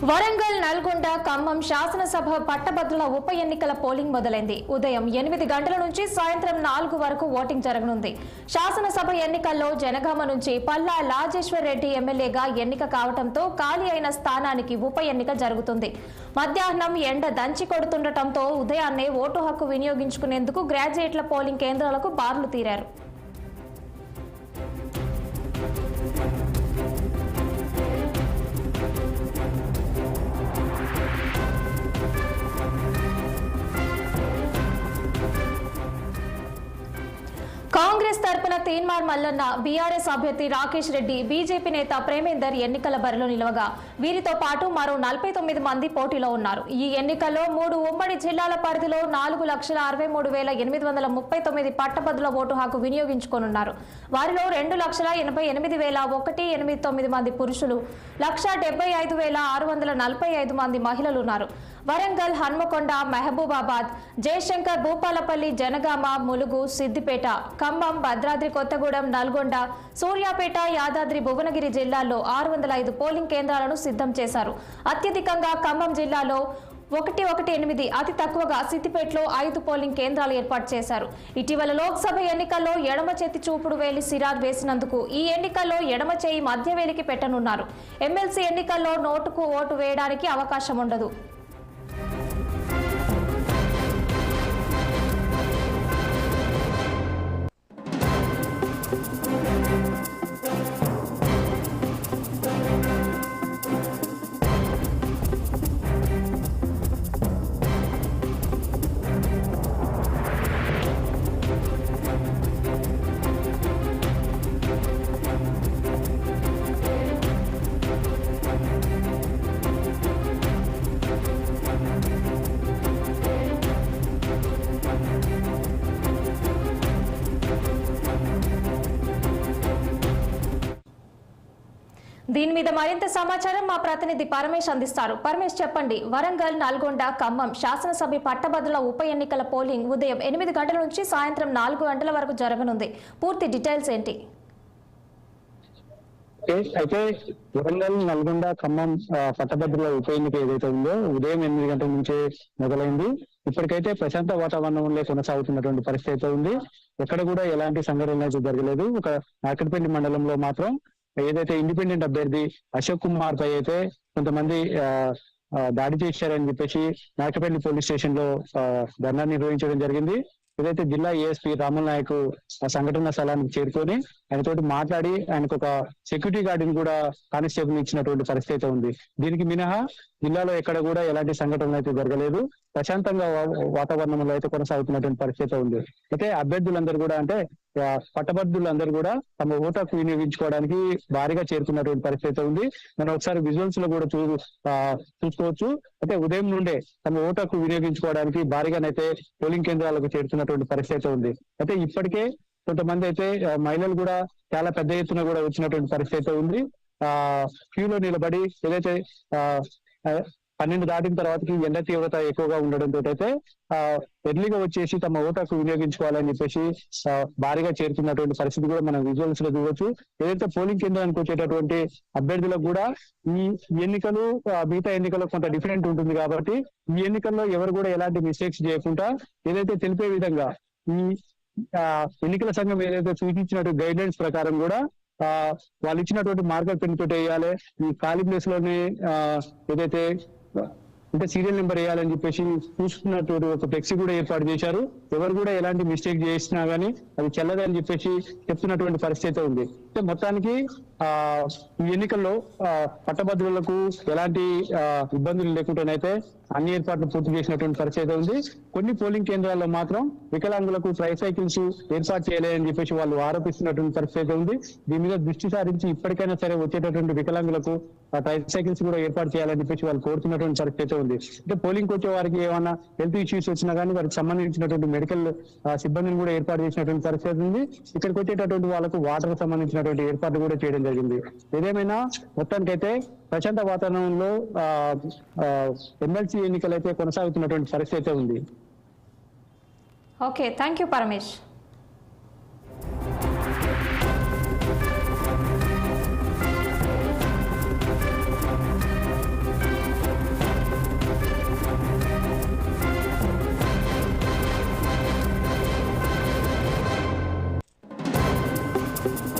వరంగల్, నల్గొండ, ఖమ్మం శాసనసభ పట్టభద్రుల ఉప ఎన్నికల పోలింగ్ మొదలైంది. ఉదయం 8 గంటల నుంచి సాయంత్రం 4 వరకు ఓటింగ్ జరగనుంది. శాసనసభ ఎన్నికల్లో జనగామ నుంచి పల్లా లాజేశ్వర్ రెడ్డి ఎమ్మెల్యేగా ఎన్నిక కావడంతో ఖాళీ అయిన స్థానానికి ఉప ఎన్నిక జరుగుతుంది. మధ్యాహ్నం ఎండ దంచి కొడుతుండటంతో ఉదయాన్నే ఓటు హక్కు వినియోగించుకునేందుకు గ్రాడ్యుయేట్ల పోలింగ్ కేంద్రాలకు బార్లు తీరారు. కాంగ్రెస్ తరపున తీన్మార్ మల్లన్న, బీఆర్ఎస్ అభ్యర్థి రాకేష్ రెడ్డి, బీజేపీ నేత ప్రేమేందర్ ఎన్నికల బరిలో నిలవగా వీరితో పాటు మరో 49 మంది పోటీలో ఉన్నారు. ఈ ఎన్నికల్లో 3 ఉమ్మడి జిల్లాల పరిధిలో 4,63,839 పట్టభద్రుల ఓటు హక్కు వినియోగించుకోనున్నారు. వారిలో 2,88,189 మంది పురుషులు, 1,75,645 మంది మహిళలు ఉన్నారు. వరంగల్, హన్మకొండ, మహబూబాబాద్, జయశంకర్, భూపాలపల్లి, జనగామ, ములుగు, సిద్దిపేట, ఖమ్మం, భద్రాద్రి కొత్తగూడెం, నల్గొండ, సూర్యాపేట, యాదాద్రి, భువనగిరి జిల్లాల్లో 605 పోలింగ్ కేంద్రాలను సిద్ధం చేశారు. అత్యధికంగా ఖమ్మం జిల్లాలో 118, అతి తక్కువగా సిద్దిపేటలో 5 పోలింగ్ కేంద్రాలు ఏర్పాటు చేశారు. ఇటీవల లోక్సభ ఎన్నికల్లో ఎడమ చేతి చూపుడు వేలి సిరార్ వేసినందుకు ఈ ఎన్నికల్లో ఎడమ చేయి మధ్య వేలికి పెట్టనున్నారు. ఎమ్మెల్సీ ఎన్నికల్లో నోటుకు ఓటు వేయడానికి అవకాశం ఉండదు. దీని మీద మరింత సమాచారం మా ప్రతినిధి పరమేష్ అందిస్తారు. పరమేష్, చెప్పండి. వరంగల్, నల్గొండ, ఖమ్మం శాసనసభ పట్టభద్రుల ఉప ఎన్నికల పోలింగ్ ఉదయం 8 గంటల నుంచి సాయంత్రం 4 గంటల వరకు జరగనుంది. పూర్తి డీటెయిల్స్ ఏంటి? అయితే వరంగల్, నల్గొండ, ఖమ్మం పట్టభద్రుల ఉప ఎన్నిక ఏదైతే ఉందో ఉదయం 8 గంటల నుంచే మొదలైంది. ఇప్పటికైతే ప్రశాంత వాతావరణంలో కొనసాగుతున్నటువంటి పరిస్థితి అయితే ఉంది. ఎక్కడ కూడా ఎలాంటి సంఘటనలు అయితే జరగలేదు. ఒక నార్కట్పల్లి మండలంలో మాత్రం ఏదైతే ఇండిపెండెంట్ అభ్యర్థి అశోక్ కుమార్ పై అయితే కొంతమంది దాడి చేశారని చెప్పేసి నార్కట్పల్లి పోలీస్ స్టేషన్ లో ధర్నా నిర్వహించడం జరిగింది. ఏదైతే జిల్లా ఏఎస్పీ రాముల్ నాయక్ ఆ సంఘటన స్థలానికి చేరుకొని ఆయనతోటి మాట్లాడి ఆయనకు ఒక సెక్యూరిటీ గార్డుని కూడా కానిస్టేబుల్ ఇచ్చినటువంటి పరిస్థితి అయితే ఉంది. దీనికి మినహా జిల్లాలో ఎక్కడ కూడా ఎలాంటి సంఘటనలు అయితే జరగలేదు. ప్రశాంతంగా వాతావరణంలో అయితే కొనసాగుతున్నటువంటి పరిస్థితి ఉంది. అయితే అభ్యర్థులందరూ కూడా అంటే పట్టభద్రులందరూ కూడా తమ ఓటు హక్కు వినియోగించుకోవడానికి భారీగా చేరుకున్నటువంటి పరిస్థితి ఉంది. మనం ఒకసారి విజువల్స్ లో కూడా చూసుకోవచ్చు. అయితే ఉదయం నుండే తమ ఓటు హక్కు వినియోగించుకోవడానికి భారీగానైతే పోలింగ్ కేంద్రాలకు చేరుతున్నటువంటి పరిస్థితి ఉంది. అయితే ఇప్పటికే కొంతమంది అయితే మహిళలు కూడా చాలా పెద్ద ఎత్తున కూడా వచ్చినటువంటి పరిస్థితి ఉంది. క్యూలో నిలబడి ఏదైతే 12 దాటిన తర్వాతకి ఎండ తీవ్రత ఎక్కువగా ఉండడంతో అయితే ఎర్లీగా వచ్చేసి తమ ఓటు హక్కు వినియోగించుకోవాలని చెప్పేసి భారీగా చేరుతున్నటువంటి పరిస్థితి కూడా మనం విజువల్స్ లో చూడవచ్చు. ఏదైతే పోలింగ్ కేంద్రానికి వచ్చేటటువంటి అభ్యర్థులకు కూడా ఈ ఎన్నికలు మిగతా ఎన్నికల్లో కొంత డిఫరెంట్ ఉంటుంది కాబట్టి ఈ ఎన్నికల్లో ఎవరు కూడా ఎలాంటి మిస్టేక్స్ చేయకుండా ఏదైతే తెలిపే విధంగా ఈ ఎన్నికల సంఘం ఏదైతే సూచించినట్టు గైడ్ లైన్స్ ప్రకారం కూడా వాళ్ళు ఇచ్చినటువంటి మార్కర్ పెన్ తోటి వేయాలి. ఈ ఖాళీ ప్లేస్ లోనే ఏదైతే అంటే సీరియల్ నెంబర్ వేయాలని చెప్పేసి చూసుకున్నటువంటి ఒక ఫ్లెక్సీ కూడా ఏర్పాటు చేశారు. ఎవరు కూడా ఎలాంటి మిస్టేక్ చేసినా గానీ అది చెల్లదని చెప్పేసి చెప్తున్నటువంటి పరిస్థితి ఉంది. అంటే మొత్తానికి ఈ ఎన్నికల్లో పట్టభద్రులకు ఎలాంటి ఇబ్బందులు లేకుండానైతే అన్ని ఏర్పాట్లు పూర్తి చేసినటువంటి పరిస్థితి ఉంది. కొన్ని పోలింగ్ కేంద్రాల్లో మాత్రం వికలాంగులకు ట్రైసైకిల్స్ ఏర్పాటు చేయలేదని చెప్పేసి వాళ్ళు ఆరోపిస్తున్నటువంటి పరిస్థితి ఉంది. దీని మీద దృష్టి సారించి ఇప్పటికైనా సరే వచ్చేటటువంటి వికలాంగులకు ట్రైసైకిల్స్ కూడా ఏర్పాటు చేయాలని చెప్పేసి వాళ్ళు కోరుతున్నటువంటి పరిస్థితి ఉంది. అంటే పోలింగ్ వచ్చే వారికి ఏమైనా హెల్త్ ఇష్యూస్ వచ్చినా కానీ వారికి సంబంధించినటువంటి మెడికల్ సిబ్బందిని కూడా ఏర్పాటు చేసినటువంటి పరిస్థితి ఉంది. ఇక్కడికి వచ్చేటటువంటి వాళ్ళకు వాటర్ సంబంధించినటువంటి ఏర్పాట్లు కూడా చేయడం జరిగింది. ఏదేమైనా మొత్తానికైతే ప్రశాంత వాతావరణంలో ఎమ్మెల్సీ ఎన్నికలు అయితే కొనసాగుతున్నటువంటి పరిస్థితి ఉంది. Okay, thank you Paramesh. News.